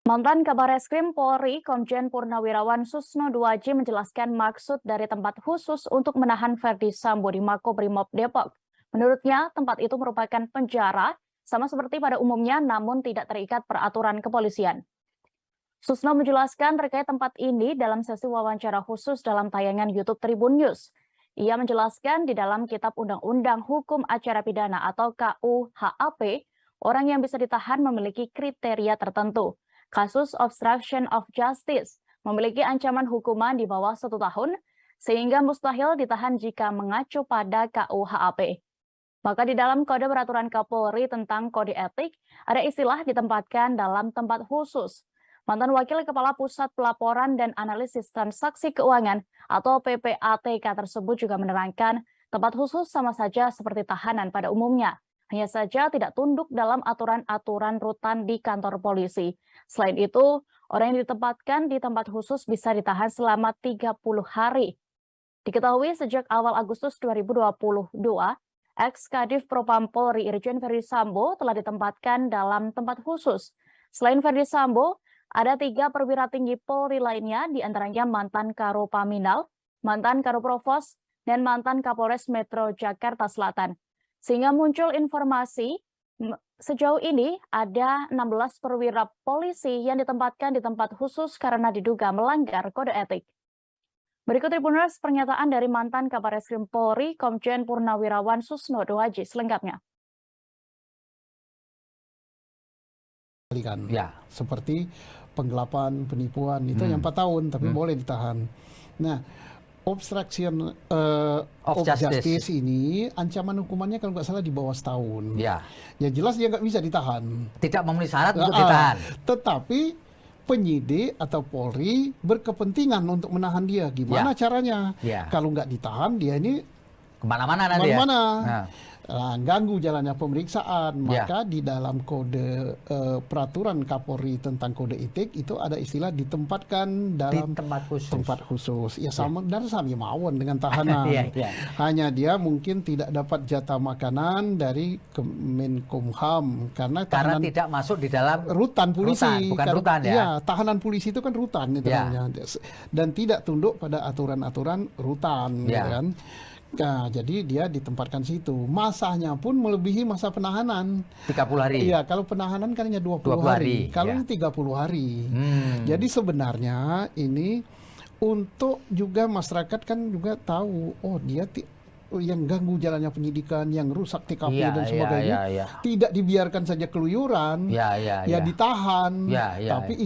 Mantan Kabar Eskrim Polri, Komjen Purnawirawan Susno Duaji menjelaskan maksud dari tempat khusus untuk menahan Ferdy Sambo di Makobrimob Depok. Menurutnya, tempat itu merupakan penjara, sama seperti pada umumnya namun tidak terikat peraturan kepolisian. Susno menjelaskan terkait tempat ini dalam sesi wawancara khusus dalam tayangan YouTube Tribun News. Ia menjelaskan di dalam Kitab Undang-Undang Hukum Acara Pidana atau KUHAP, orang yang bisa ditahan memiliki kriteria tertentu. Kasus obstruction of justice memiliki ancaman hukuman di bawah 1 tahun, sehingga mustahil ditahan jika mengacu pada KUHAP. Maka di dalam Kode Peraturan Kapolri tentang Kode Etik, ada istilah ditempatkan dalam tempat khusus. Mantan Wakil Kepala Pusat Pelaporan dan Analisis Transaksi Keuangan atau PPATK tersebut juga menerangkan tempat khusus sama saja seperti tahanan pada umumnya. Hanya saja tidak tunduk dalam aturan-aturan rutan di kantor polisi. Selain itu, orang yang ditempatkan di tempat khusus bisa ditahan selama 30 hari. Diketahui sejak awal Agustus 2022, ex-Kadif Propam Polri Irjen Ferdy Sambo telah ditempatkan dalam tempat khusus. Selain Ferdy Sambo, ada 3 perwira tinggi Polri lainnya, diantaranya mantan Karopaminal, mantan Karoprovos, dan mantan Kapolres Metro Jakarta Selatan. Sehingga muncul informasi sejauh ini ada 16 perwira polisi yang ditempatkan di tempat khusus karena diduga melanggar kode etik. Berikut Tribuners pernyataan dari mantan Kabar Eskrim Polri, Komjen Purnawirawan Susno Duaji selengkapnya. Ya. Seperti penggelapan, penipuan itu yang 4 tahun tapi boleh ditahan. Nah, obstruction of justice ini ancaman hukumannya kalau nggak salah di bawah setahun. Ya. Ya jelas dia nggak bisa ditahan. Tidak memenuhi syarat untuk ditahan. Tetapi penyidik atau Polri berkepentingan untuk menahan dia. Gimana caranya? Kalau nggak ditahan dia ini kemana-mana nanti. Ganggu jalannya pemeriksaan, maka di dalam kode peraturan Kapolri tentang kode etik itu ada istilah ditempatkan dalam tempat khusus. Ya sama dan sami mawon dengan tahanan. Hanya dia mungkin tidak dapat jatah makanan dari Kemenkumham karena tidak masuk di dalam rutan polisi. Bukan rutan ya. Iya, tahanan polisi itu kan rutan itu namanya. Dan tidak tunduk pada aturan-aturan rutan, kan. Nah, jadi dia ditempatkan situ. Masanya pun melebihi masa penahanan. 30 hari. Iya, kalau penahanan kan hanya 20 hari. Kalau ini 30 hari. Jadi sebenarnya ini untuk juga masyarakat kan juga tahu, oh dia yang ganggu jalannya penyidikan, yang rusak TKP dan sebagainya. Tidak dibiarkan saja keluyuran. Ditahan. Tapi